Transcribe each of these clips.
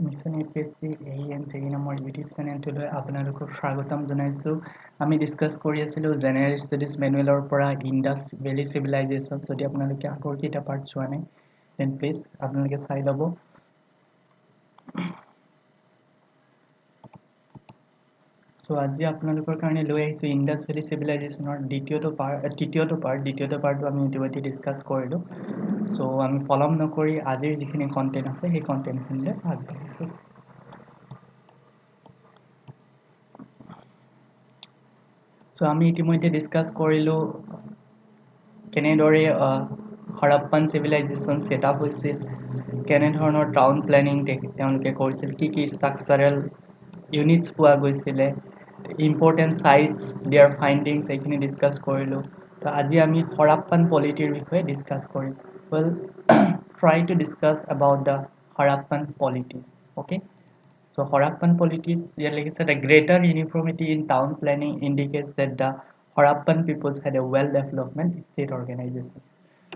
Mission APSC AEN JEE নামৰ YouTube চেনেলটোলৈ আপোনালোকক স্বাগতম জনাইছোঁ। আমি ডিছকাছ কৰি আছিলোঁ জেনেৰেল ষ্টাডিজ মেনুৱেলৰ পৰা ইণ্ডাছ ভেলী চিভিলাইজেশ্যন। যদি আপোনালোকে আগৰ কেইটা পাৰ্ট চোৱা নাই দেন প্লিজ আপোনালোকে চাই ল'ব। চ' আজি আপোনালোকৰ কাৰণে লৈ আহিছোঁ ইণ্ডাছ ভেলী চিভিলাইজেশ্যনৰ তৃতীয়টো পাৰ্টটো আমি ইতিমধ্যে ডিছকাছ কৰিলোঁ। চ' আমি পলম নকৰি আজিৰ যিখিনি কণ্টেণ্ট আছে সেই কণ্টেণ্টখিনিলৈ আগবাঢ়িছোঁ। চ' আমি ইতিমধ্যে ডিছকাছ কৰিলোঁ কেনেদৰে হৰপ্পান চিভিলাইজেশ্যন ছেটআপ হৈছিল, কেনেধৰণৰ টাউন প্লেনিং তেওঁলোকে কৰিছিল, কি ষ্ট্ৰাকচাৰেল ইউনিটছ পোৱা গৈছিলে, ইম্পৰ্টেণ্ট চাইটছ, দেয়াৰ ফাইণ্ডিংছ এইখিনি ডিছকাছ কৰিলোঁ। তো আজি আমি হৰপ্পান পলিটিৰ বিষয়ে ডিছকাছ কৰিম। Well try to discuss about the Harappan politics. Okay, so Harappan politics, here like I said, a greater uniformity in town planning indicates that the Harappan peoples had a well-development state organizations.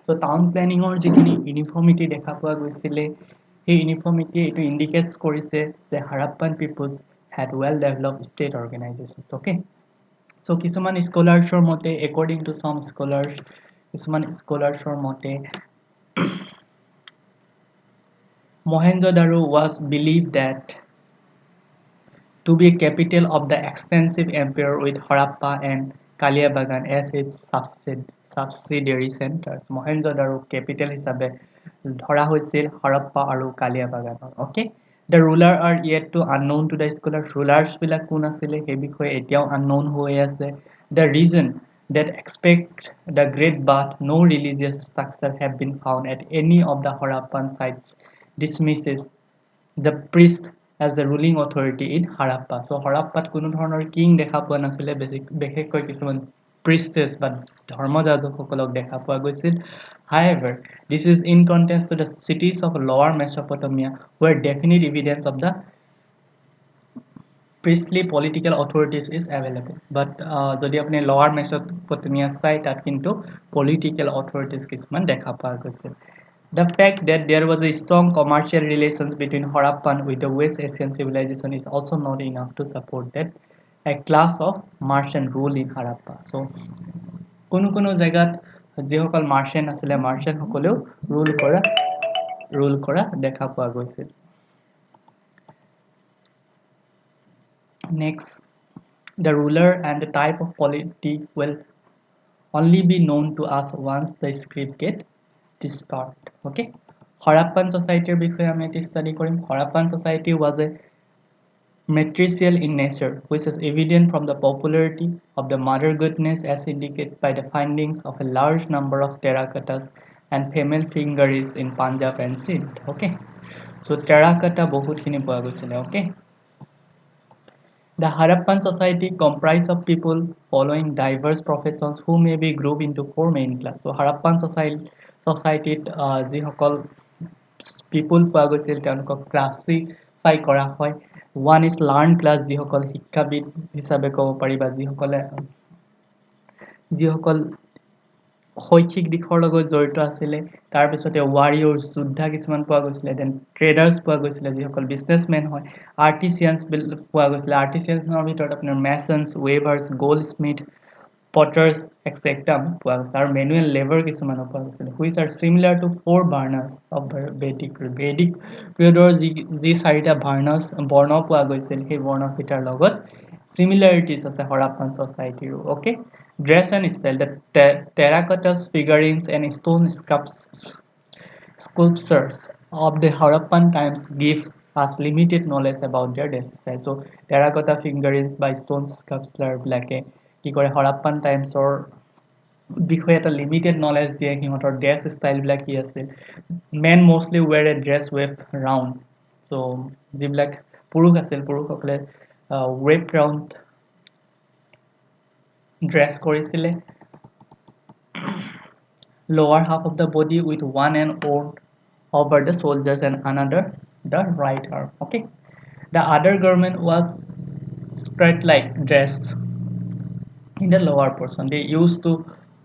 So town planning or যিখিনি uniformity দেখা পোৱা গৈছিলে সেই uniformity এইটো indicates কৰিছে যে Harappan peoples had well-developed state organizations. Okay, so কিছুমান scholars মতে, according to some scholars, কিছুমান scholars মতে Mohenjo-daro was believed that to be a capital of the extensive empire with Harappa and Kaliabagan as its subsidiary centers. Mohenjo-daro capital হিচাপে ধৰা হৈছিল Harappa আৰু Kaliabagan. Okay, the ruler are yet to unknown to the scholars. Rulers বিলাক কোন আছিলে সেই বিষয়ে এতিয়াও unknown হৈ আছে. The reason that expect the Great Bath no religious structure have been found at any of the Harappan sites dismisses the priest as the ruling authority in Harappa. So Harappat কোনো ধৰণৰ king দেখা পোৱা নাছিলে, বিশেষকৈ কিছুমান priestess বা ধৰ্মযাজকসকলক দেখা পোৱা গৈছিল. However, this is in contrast to the cities of lower Mesopotamia where definite evidence of the priestly political authorities is available. But যদি আপুনি lower Mesopotamia চাই তাত কিন্তু political authorities কিছুমান দেখা পোৱা গৈছিল. The fact that there was a strong commercial relations between Harappan with the West Asian civilization is also not enough to support that a class of merchant rule in Harappa. So, কোনো জায়গাত যিসকল merchant আছিলে merchant সকলেও rule কৰা দেখা পোৱা গৈছিল। Next, the ruler and the type of polity will only be known to us once the script get dispersed. Okay, Harappan society বিষয়ে আমি এটি study কৰিম। Harappan society was a matricial in nature, which is evident from the popularity of the mother goddess as indicated by the findings of a large number of terracottas and female figurines in Punjab and Sindh. Okay, so terracotta বহুতখিনি পোৱা গৈছিলে। Okay, the Harappan society comprised of people following diverse professions who may be grouped into four main classes. So Harappan society যিসকল people পোৱা গৈছিল তেওঁলোকক classify কৰা হয়। One is learned class, যিসকল শিক্ষাবিদ হিচাপে ক'ব পাৰি বা যিসকল শৈক্ষিক দিশৰ লগত জড়িত আছিলে। তাৰ পিছতে warriors যোদ্ধা কিছুমান পোৱা গৈছিলে। দেন traders পোৱা গৈছিলে যিসকল বিজনেছমেন হয়। artisans পোৱা গৈছিলে। artisansৰ ভিতৰত আপোনাৰ masons, weavers, goldsmith, potters etc. পোৱা গৈছে আৰু manual labor কিছুমানো পোৱা গৈছিলে which are similar to four varnas of Vedic periodৰ যি চাৰিটা varnas বৰ্ণ পোৱা গৈছিল সেই বৰ্ণৰ ভিতৰ লগত similarities আছে Harappan society ৰ। Okay, dress and style, the terracotta figurines and stone sculptures of the Harappan times give us limited knowledge about their dress style. So terracotta figurines by stone sculpture বিলাকে কি কৰে Harappan times or বিষয়ে এটা limited knowledge দিয়ে সিহঁতৰ dress style বিলাক কি আছিল। Men mostly wear a dress wrapped round. So যিবিলাক পুৰুষ আছিল পুৰুষসকলে wrapped round ড্ৰেছ কৰিছিলে। Lower half of the body with one hand over the shoulders and another the right arm. Okay, the other garment was skirt like dress in the lower portion. They used to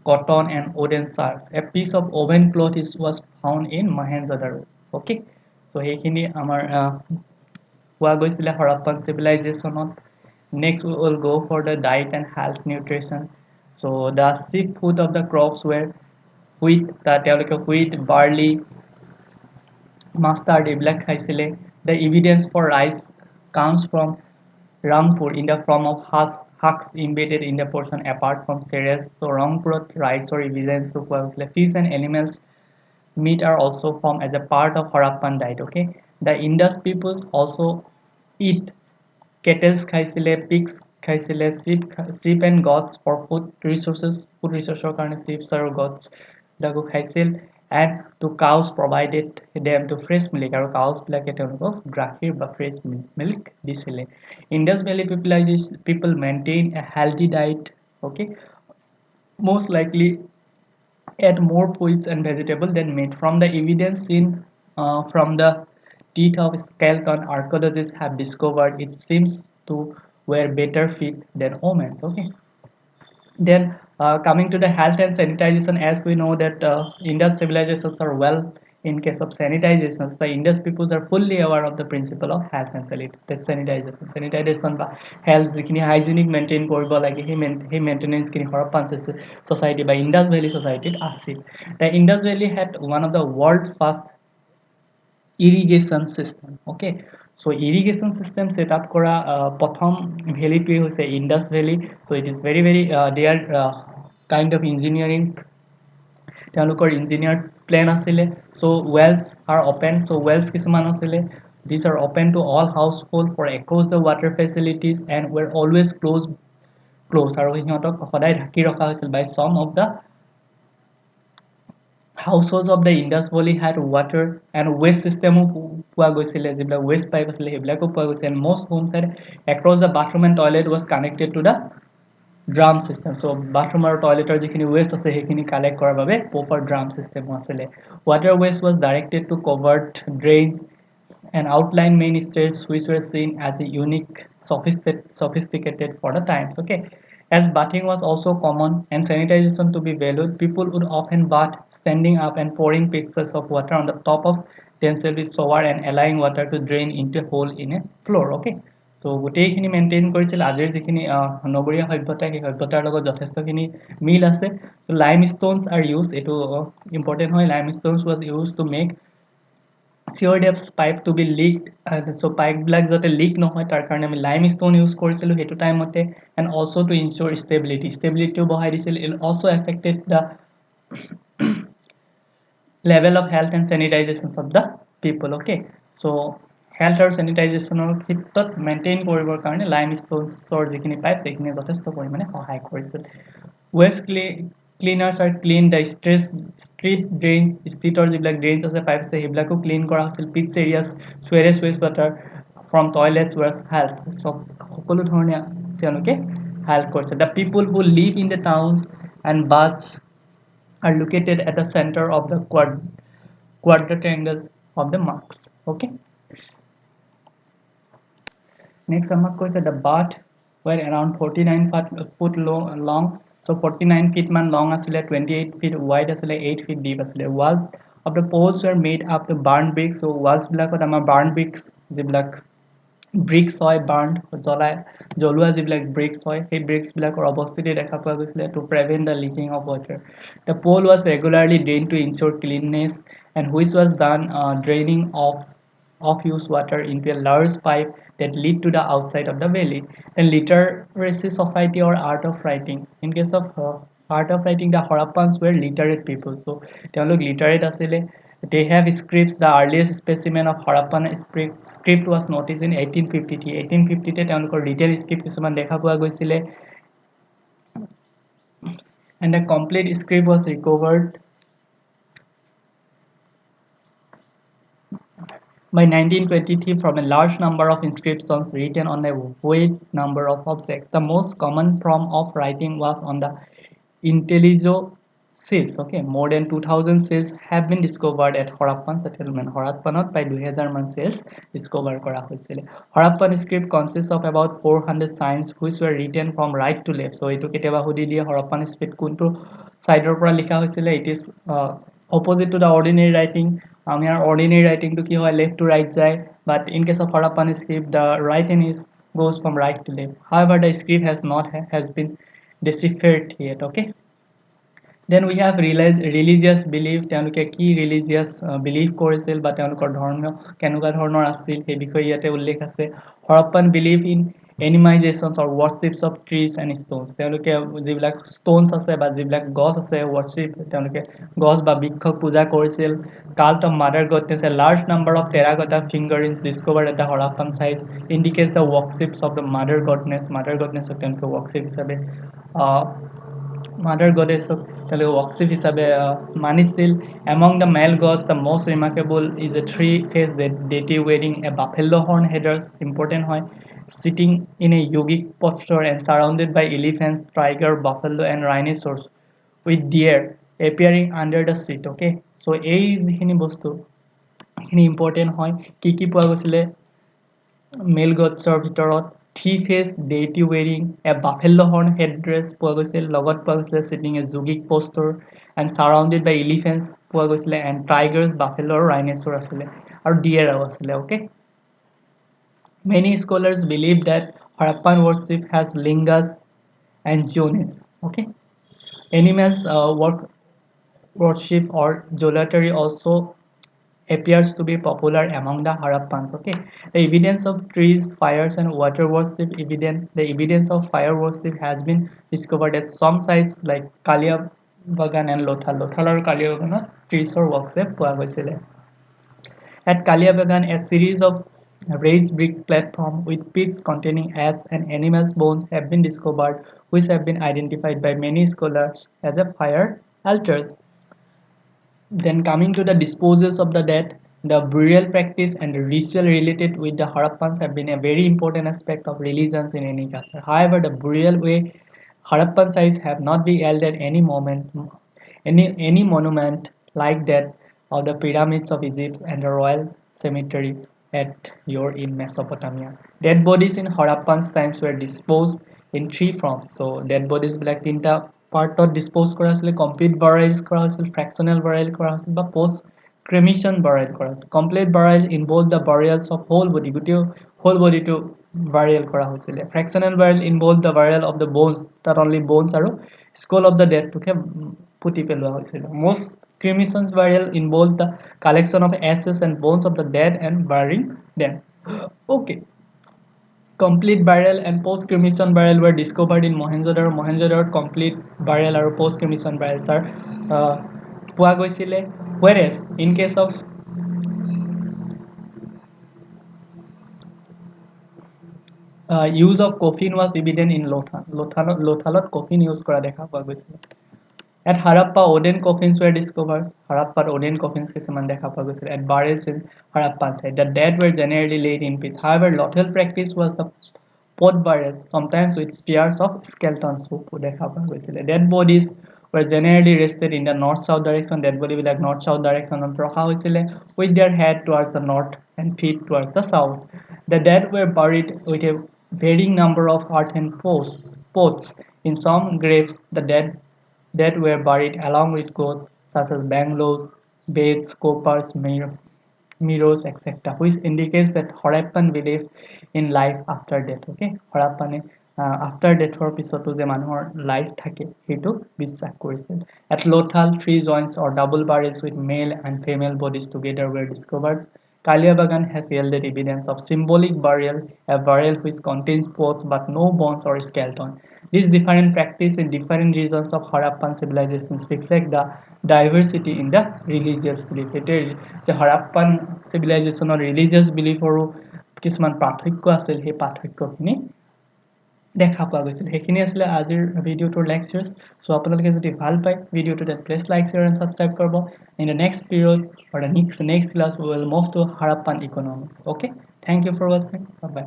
cotton and wooden scarves. A piece of woven cloth was found in Mohenjo-daro. Okay, so এইখিনি আমাৰ পোৱা গৈছিলে Harappan চিভিলাইজেশ্যনত next we will go for the diet and health nutrition so the chief food of the crops were wheat তেওঁলোকে wheat barley mustard এইবিলাক খাইছিলে the evidence for rice comes from Rangpur in the form of husks embedded in the portion apart from cereals so Rangpurot rice or evidence to পোৱা গৈছিলে fish and animals meat are also formed as a part of Harappan diet okay the Indus peoples also eat cattle খাইছিলে pigs খাইছিলে sheep and goats for food resources কাৰণে sheep আৰু goats বিলাকো খাইছিল and to cows provided them to fresh milk আৰু cows বিলাকে তেওঁলোকক গাখীৰ বা fresh milk দিছিলে Indus Valley people maintain a healthy diet okay most likely add more fruits and vegetables than meat. From the evidence seen from the teeth of skeleton, archaeologists have discovered it seems to wear better feet than humans. Okay. Then coming to the health and sanitization, as we know that Indus civilizations are well in case of sanitizations, the Indus peoples are fully aware of the principle of health and sanitization. Sanitization বা health যিখিনি hygienic maintain কৰিব লাগে সেই maintenance খিনি Harappan society বা Indus Valley society আছিল. The Indus Valley had one of the world first irrigation system okay so irrigation system set up kora prothom valley to hoise Indus Valley so it is very they are kind of engineering তেওঁলোকৰ engineered plan asile so wells are open so wells কিছুমান asile these are open to all household for across the water facilities and were always close আৰু সিহঁতক সদায় ঢাকি ৰখা হৈছিল by some of the households of the Indus Valley had water and waste system পোৱা গৈছিলে যিবিলাক waste pipe আছিলে সেইবিলাকো পোৱা গৈছে and most homes had across the bathroom and toilet was connected to the drum system so bathroom আৰু toileter যিখিনি waste আছে সেইখিনি collect কৰাৰ বাবে proper drum system আছিলে water waste was directed to covered drains and outline main streets which were seen as a unique sophisticated for the times okay as bathing was also common and sanitization to be valued, people would often bath standing up and pouring pitchers of water on the top of themselves with shower and allowing water to drain into a hole in a floor. Okay. So গোটেইখিনি maintain কৰিছিল আজিৰ যিখিনি নগৰীয়া সভ্যতা সেই সভ্যতাৰ লগত যথেষ্টখিনি মিল আছে so limestones are used এইটো important হয় limestones was used to make sure depths pipe to be leaked so pipe বিলাক যাতে leak নহয় তাৰ কাৰণে আমি limestone use কৰিছিলো হেতু টাইমতে and also to ensure stability বহাই দিছিল it also affected the level of health and sanitization of the people okay so health আৰু sanitizationৰ ক্ষেত্ৰত মেইনটেইন কৰিবৰ কাৰণে limestoneৰ যিখিনি পাইপ সেইখিনি যথেষ্ট পৰিমাণে সহায় কৰিছিল waste cleaners are clean the street drains streetor যিবিলাক drains আছে pipes আছে সেইবিলাকো clean কৰা হৈছিল pitch areas sewage waste water from toilets was health so সকলো ধৰণে তেওঁলোকে help কৰিছে the people who live in the towns and baths are located at the center of the quadrangles of the marks okay next আমাক কৈছে the bath were around 49 foot long so 49 feet man long asile 28 feet wide asile 8 feet deep asile walls of the poles were made up to burn bricks so walls bilakot amar burn bricks jiblak bricks hoy burned জ্বলোৱা যিবিলাক bricks হয় সেই bricks বিলাকৰ অৱস্থিতি দেখা পোৱা গৈছিলে to prevent the leaking of water the pole was regularly drained to ensure cleanliness and which was done draining of used water into a large pipe that lead to the outside of the valley then literacy society or art of writing in case of art of writing the Harappans were literate people so তেওঁলোক literate asile they have scripts the earliest specimen of Harappan script was noticed in 1850 1850 তে তেওঁলোকৰ written script কিছুমান দেখা পোৱা গৈছিলে and a complete script was recovered by 1923 from a large number of inscriptions written on a wide number of objects the most common form of writing was on the intelligo seals okay more than 2000 seals have been discovered at Harappan settlement Harappanot by 2000 man seals discover kora hoisile Harappan script consists of about 400 signs which were written from right to left so etu keteba hudi die Harappan script kuntu side or pora likha hoisile it is opposite to the ordinary writing our ordinary writing to ki hoy left to right jay, but in case of Harappan script the writing is goes from right to left. However, the script has not has been deciphered yet. Okay. Then we have religious belief. তেওঁলোকে কি religious belief কৰিছিল বা তেওঁলোকৰ ধৰ্ম কেনেকুৱা ধৰণৰ আছিল সেই বিষয়ে ইয়াতে উল্লেখ আছে. Harappan belief in animations or worships of trees and stones. তেওঁলোকে যিবিলাক stones আছে বা যিবিলাক গছ আছে worship তেওঁলোকে গছ বা বৃক্ষক পূজা কৰিছিল. Cult of mother goddess. A large number of terracotta figurines discovered at the Harappan sites indicates the worships of the mother goddess. Mother goddess তেওঁলোকে worship হিচাপে mother goddess of worship hisabe manisil. Among the male gods, the most remarkable is a three-faced deity wearing a buffalo horn headers, important hoy, sitting in a yogic posture and surrounded by elephants, tiger, buffalo, and rhinoceros, with deer appearing under the seat. Okay, so এই যিখিনি বস্তু এইখিনি important হয় কি কি পোৱা গৈছিলে মেল গডছৰ ভিতৰত three-faced deity wearing a buffalo horn headdress পোৱা গৈছিল লগত পোৱা গৈছিলে sitting a yogic posture and surrounded by elephants পোৱা গৈছিলে and tigers buffalo rhinoceros আছিলে আৰু deer আছিলে okay many scholars believe that Harappan worship has lingas and jonis okay animals worship or jolatry also appears to be popular among the Harappans. Okay, the evidence of trees, fires, and water worship evident. The evidence of fire worship has been discovered at some sites like Kalia Bagan and Lothal. Lothal or Kalia Bagan trees or worship পোৱা গৈছিলে. At Kaliabagan, a series of raised brick platforms with pits containing ash and animals' bones have been discovered, which have been identified by many scholars as a fire altars. Then coming to the disposals of the dead, the burial practice and the ritual related with the Harappans have been a very important aspect of religions in any culture. However, the burial way Harappan sites have not been held at any monument like that of the pyramids of Egypt and the royal cemetery at Ur in Mesopotamia. Dead bodies in Harappan's times were disposed in three forms. So dead bodies black tinta পাৰ্টত ডিসপ'জ কৰা হৈছিল complete বাৰাইলছ কৰা হৈছিল ফ্ৰেকচনেল বাৰাইল কৰা হৈছিল বা post ক্ৰেমিশ্যন burial কৰা হৈছিল complete burial involve the burials of whole body গোটেই হোল বডিটো বাৰিয়েল কৰা হৈছিলে fractional burial involve the burial of the bones তাত অনলি বনছ আৰু স্কল অফ দ্য ডেডটোকে পুতি পেলোৱা হৈছিল most cremations burial involve the collection of ashes and bones of the dead and burying them okay complete burial and post-cremation burial were discovered in Mohenjo-daro. Mohenjo-daro complete burial or post-cremation burials are পোৱা গৈছিলে whereas in case of use of coffin was evident in Lothalot coffin use কৰা দেখা পোৱা গৈছিলে At Harappa, wooden coffins were discovered. Harappa wooden coffins কিছুমান দেখা পোৱা গৈছিল at burials in Harappan site. The dead were generally laid in peace. However, Lothal practice was the pot burials, sometimes with pairs of skeletons. দেখা পোৱা গৈছিল. Dead bodies were generally rested in the north-south direction. Dead body বিলাক north-south direction ৰখা হৈছিলে with their head towards the north and feet towards the south. The dead were buried with a varying number of earthen pots. In some graves, the dead were buried along with gods such as bungalows, beds, coppers, mirrors, etc., which indicates that Harappan belief in life after death. Okay, Harappan after death or pisoto je manuhor life thake hetu বিশ্বাস কৰিছিল. At Lothal, three joints or double burials with male and female bodies together were discovered. Kaliabagan has yielded evidence of symbolic burial, a burial which contains pots but no bones or skeleton. These different practices in different regions of Harappan civilizations reflect the diversity in the religious belief. The Harappan civilization or religious belief or কিছুমান পাৰ্থক্য আছিল সেই পাৰ্থক্যখিনি দেখা পোৱা গৈছিল সেইখিনি আছিল আজিৰ ভিডিওটোৰ লেকচাৰ্ছ সো আপোনালোকে যদি ভাল পায় ভিডিওটো তেন please like share and subscribe কৰিব in the next period or the next class we will move to Harappan economics okay thank you for watching bye bye